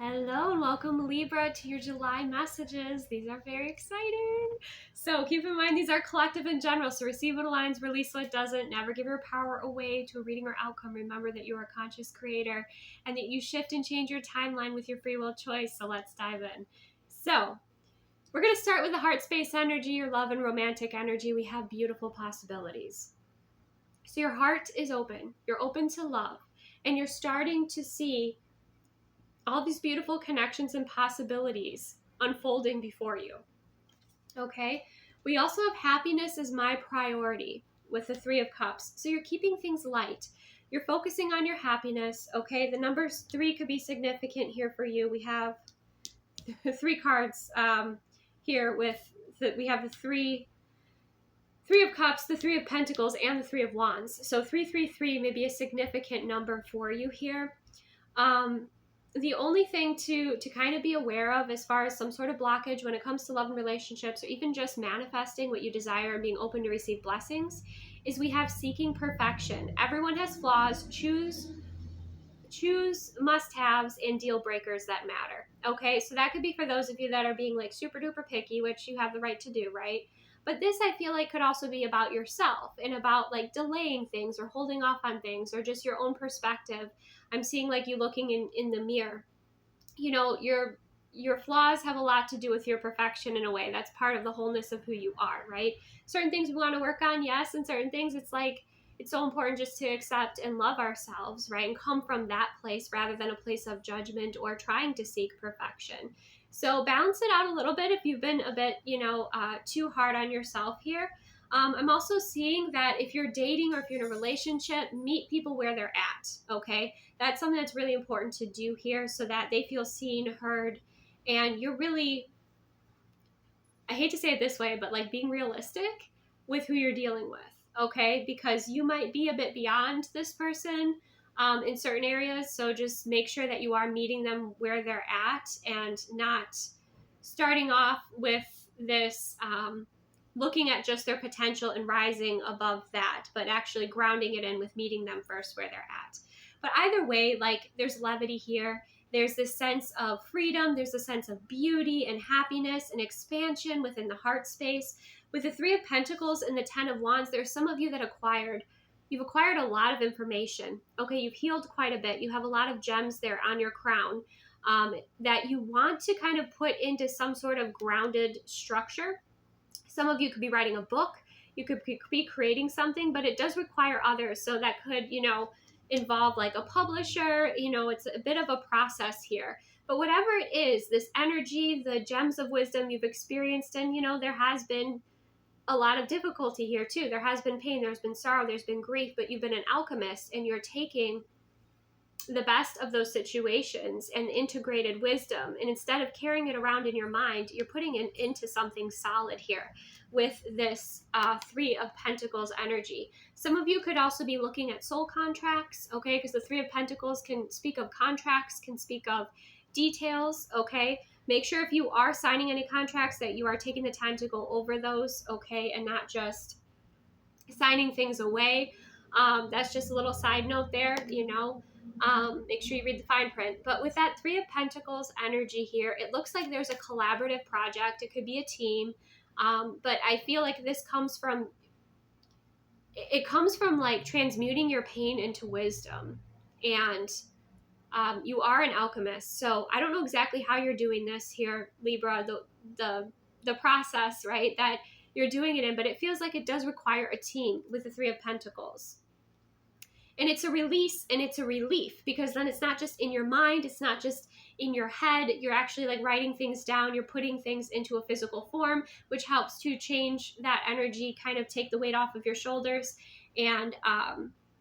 Hello and welcome Libra to your July messages. These are very exciting. So keep in mind these are collective in general. So receive what aligns, release what doesn't. Never give your power away to a reading or outcome. Remember that you are a conscious creator and that you shift and change your timeline with your free will choice. So let's dive in. So we're going to start with the heart space energy, your love and romantic energy. We have beautiful possibilities. So your heart is open. You're open to love and you're starting to see all these beautiful connections and possibilities unfolding before you. Okay? We also have happiness as my priority with the Three of Cups. So you're keeping things light. You're focusing on your happiness. Okay? The numbers 3 could be significant here for you. We have 3 cards here with we have the Three of Cups, the Three of Pentacles, and the Three of Wands. So 333 may be a significant number for you here. The only thing to kind of be aware of as far as some sort of blockage when it comes to love and relationships, or even just manifesting what you desire and being open to receive blessings, is we have seeking perfection. Everyone has flaws. Choose must-haves and deal breakers that matter. Okay, so that could be for those of you that are being like super duper picky, which you have the right to do, right? But this, I feel like, could also be about yourself and about like delaying things or holding off on things or just your own perspective. I'm seeing like you looking in the mirror. You know, your flaws have a lot to do with your perfection in a way. That's part of the wholeness of who you are, right? Certain things we want to work on, yes, and certain things it's like it's so important just to accept and love ourselves, right? And come from that place rather than a place of judgment or trying to seek perfection. So balance it out a little bit if you've been a bit, too hard on yourself here. I'm also seeing that if you're dating or if you're in a relationship, meet people where they're at, okay? That's something that's really important to do here so that they feel seen, heard, and you're really, I hate to say it this way, but like being realistic with who you're dealing with, okay? Because you might be a bit beyond this person in certain areas. So just make sure that you are meeting them where they're at and not starting off with this looking at just their potential and rising above that, but actually grounding it in with meeting them first where they're at. But either way, like there's levity here. There's this sense of freedom. There's a sense of beauty and happiness and expansion within the heart space. With the Three of Pentacles and the 10 of Wands, there's some of you that you've acquired a lot of information. Okay, you've healed quite a bit. You have a lot of gems there on your crown that you want to kind of put into some sort of grounded structure. Some of you could be writing a book. You could be creating something, but it does require others. So that could, involve like a publisher. It's a bit of a process here. But whatever it is, this energy, the gems of wisdom you've experienced, and, there has been a lot of difficulty here too. There has been pain, there's been sorrow, there's been grief, but you've been an alchemist and you're taking the best of those situations and integrated wisdom. And instead of carrying it around in your mind, you're putting it into something solid here with this Three of Pentacles energy. Some of you could also be looking at soul contracts, okay? Because the Three of Pentacles can speak of contracts, can speak of details, okay? Make sure if you are signing any contracts that you are taking the time to go over those, okay? And not just signing things away. That's just a little side note there, make sure you read the fine print. But with that Three of Pentacles energy here, it looks like there's a collaborative project. It could be a team. But I feel like this comes from like transmuting your pain into wisdom. And you are an alchemist. So I don't know exactly how you're doing this here, Libra, the process, right, that you're doing it in, but it feels like it does require a team with the Three of Pentacles. And it's a release and it's a relief, because then it's not just in your mind, it's not just in your head, you're actually like writing things down, you're putting things into a physical form, which helps to change that energy, kind of take the weight off of your shoulders. And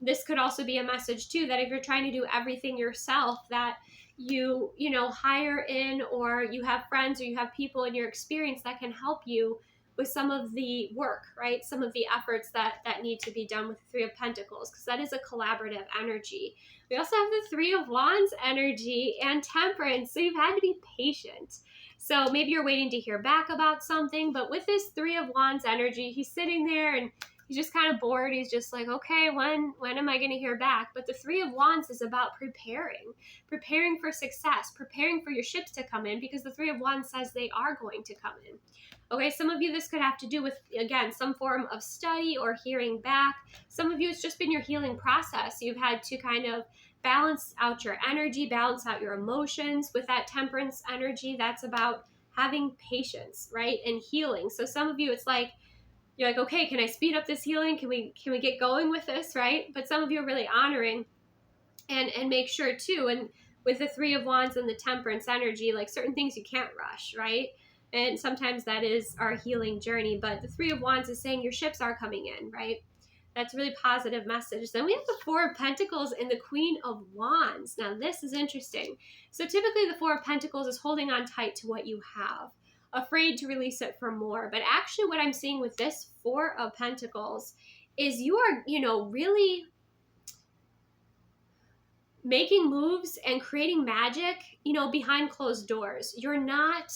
this could also be a message too, that if you're trying to do everything yourself, that you hire in, or you have friends or you have people in your experience that can help you with some of the work, right? Some of the efforts that need to be done with the Three of Pentacles, because that is a collaborative energy. We also have the Three of Wands energy and Temperance, so you've had to be patient. So maybe you're waiting to hear back about something, but with this Three of Wands energy, he's sitting there and He's just kind of bored. He's just like, okay, when am I going to hear back? But the Three of Wands is about preparing for success, preparing for your ships to come in, because the Three of Wands says they are going to come in. Okay, some of you, this could have to do with, again, some form of study or hearing back. Some of you, it's just been your healing process. You've had to kind of balance out your energy, balance out your emotions. With that Temperance energy, that's about having patience, right? And healing. So some of you, it's like, you're like, okay, can I speed up this healing? Can we get going with this, right? But some of you are really honoring and make sure too. And with the Three of Wands and the Temperance energy, like certain things you can't rush, right? And sometimes that is our healing journey. But the Three of Wands is saying your ships are coming in, right? That's a really positive message. Then we have the Four of Pentacles and the Queen of Wands. Now, this is interesting. So typically the Four of Pentacles is holding on tight to what you have, afraid to release it for more. But actually what I'm seeing with this Four of Pentacles is you are, really making moves and creating magic, behind closed doors. You're not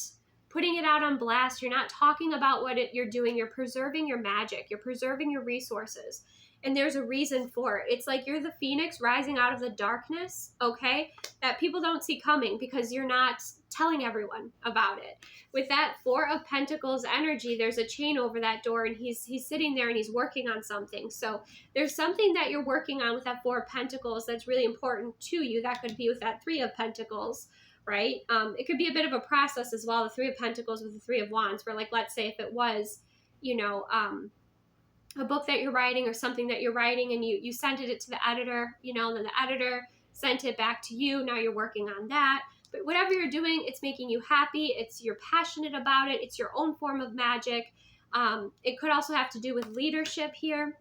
putting it out on blast. You're not talking about what you're doing. You're preserving your magic. You're preserving your resources. And there's a reason for it. It's like you're the phoenix rising out of the darkness, okay, that people don't see coming because you're not telling everyone about it. With that Four of Pentacles energy, there's a chain over that door, and he's sitting there and he's working on something. So there's something that you're working on with that Four of Pentacles that's really important to you. That could be with that Three of Pentacles, right? It could be a bit of a process as well, the Three of Pentacles with the Three of Wands, where, like, let's say if it was, a book that you're writing or something that you're writing, and you sent it to the editor, and then the editor sent it back to you. Now you're working on that. But whatever you're doing, it's making you happy. You're passionate about it. It's your own form of magic. It could also have to do with leadership here.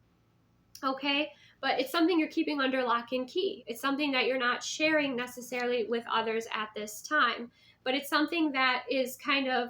Okay, but it's something you're keeping under lock and key. It's something that you're not sharing necessarily with others at this time, but it's something that is kind of,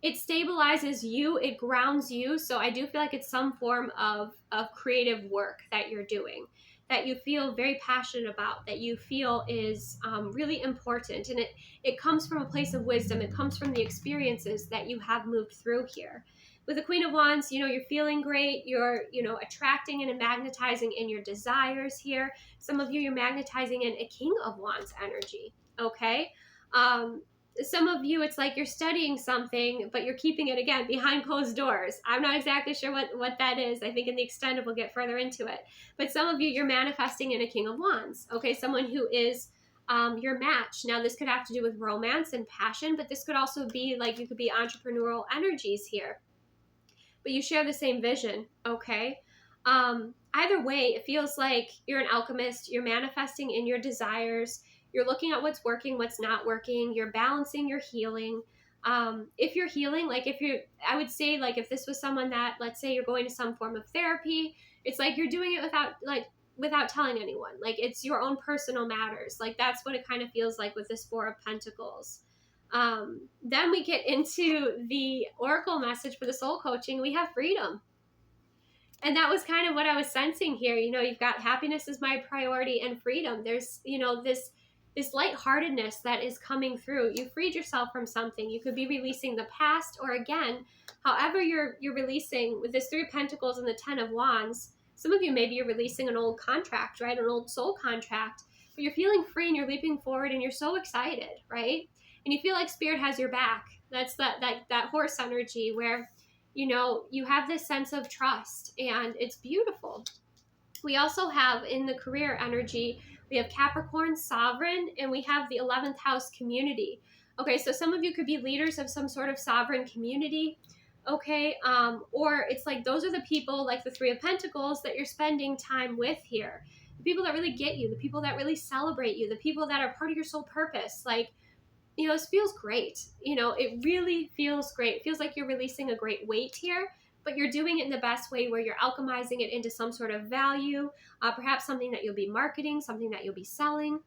it stabilizes you, it grounds you. So I do feel like it's some form of creative work that you're doing, that you feel very passionate about, that you feel is really important. And it comes from a place of wisdom. It comes from the experiences that you have moved through here. With the Queen of Wands, you're feeling great. You're, attracting and magnetizing in your desires here. Some of you, you're magnetizing in a King of Wands energy, okay? Some of you, it's like you're studying something, but you're keeping it, again, behind closed doors. I'm not exactly sure what that is. I think in the extended we'll get further into it. But some of you, you're manifesting in a King of Wands, okay? Someone who is your match. Now, this could have to do with romance and passion, but this could also be like, you could be entrepreneurial energies here. But you share the same vision, okay? Either way, it feels like you're an alchemist. You're manifesting in your desires. You're looking at what's working, what's not working. You're balancing your healing. If you're healing, I would say, like, if this was someone that, let's say you're going to some form of therapy, it's like you're doing it without telling anyone. Like, it's your own personal matters. Like, that's what it kind of feels like with this Four of Pentacles. Then we get into the oracle message for the soul coaching. We have freedom. And that was kind of what I was sensing here. You've got happiness is my priority and freedom. There's, this lightheartedness that is coming through. You freed yourself from something. You could be releasing the past, or again, however you're releasing with this Three of Pentacles and the Ten of Wands. Some of you, maybe you're releasing an old contract, right? An old soul contract, but you're feeling free and you're leaping forward and you're so excited, right? And you feel like Spirit has your back. That's that horse energy where, you have this sense of trust, and it's beautiful. We also have, in the career energy, we have Capricorn, Sovereign, and we have the 11th house, Community. Okay, so some of you could be leaders of some sort of sovereign community, okay? Or it's like those are the people, like the Three of Pentacles, that you're spending time with here. The people that really get you, the people that really celebrate you, the people that are part of your soul purpose. Like, this feels great. It really feels great. It feels like you're releasing a great weight here, but you're doing it in the best way, where you're alchemizing it into some sort of value, perhaps something that you'll be marketing, something that you'll be selling.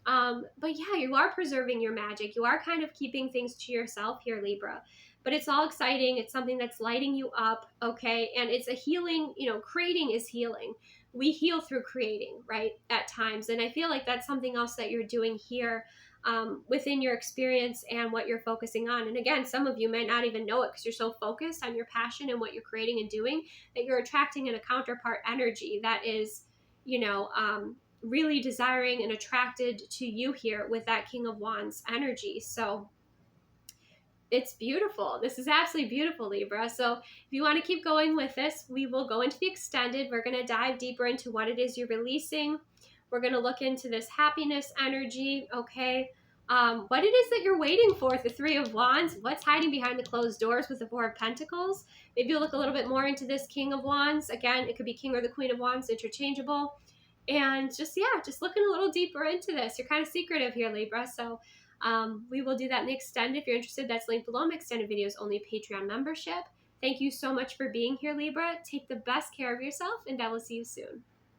But yeah, you are preserving your magic. You are kind of keeping things to yourself here, Libra. But it's all exciting. It's something that's lighting you up, okay? And it's a healing, creating is healing. We heal through creating, right, at times. And I feel like that's something else that you're doing here. within your experience and what you're focusing on. And again, some of you might not even know it because you're so focused on your passion and what you're creating and doing that you're attracting in a counterpart energy that is, really desiring and attracted to you here with that King of Wands energy. So it's beautiful. This is absolutely beautiful, Libra. So if you want to keep going with this, we will go into the extended. We're going to dive deeper into what it is you're releasing. We're going to look into this happiness energy, okay? What it is that you're waiting for, the Three of Wands, what's hiding behind the closed doors with the Four of Pentacles. Maybe you'll look a little bit more into this King of Wands. Again, it could be King or the Queen of Wands, interchangeable. And just looking a little deeper into this. You're kind of secretive here, Libra, so we will do that in the extended. If you're interested, that's linked below. My extended videos only Patreon membership. Thank you so much for being here, Libra. Take the best care of yourself, and I will see you soon.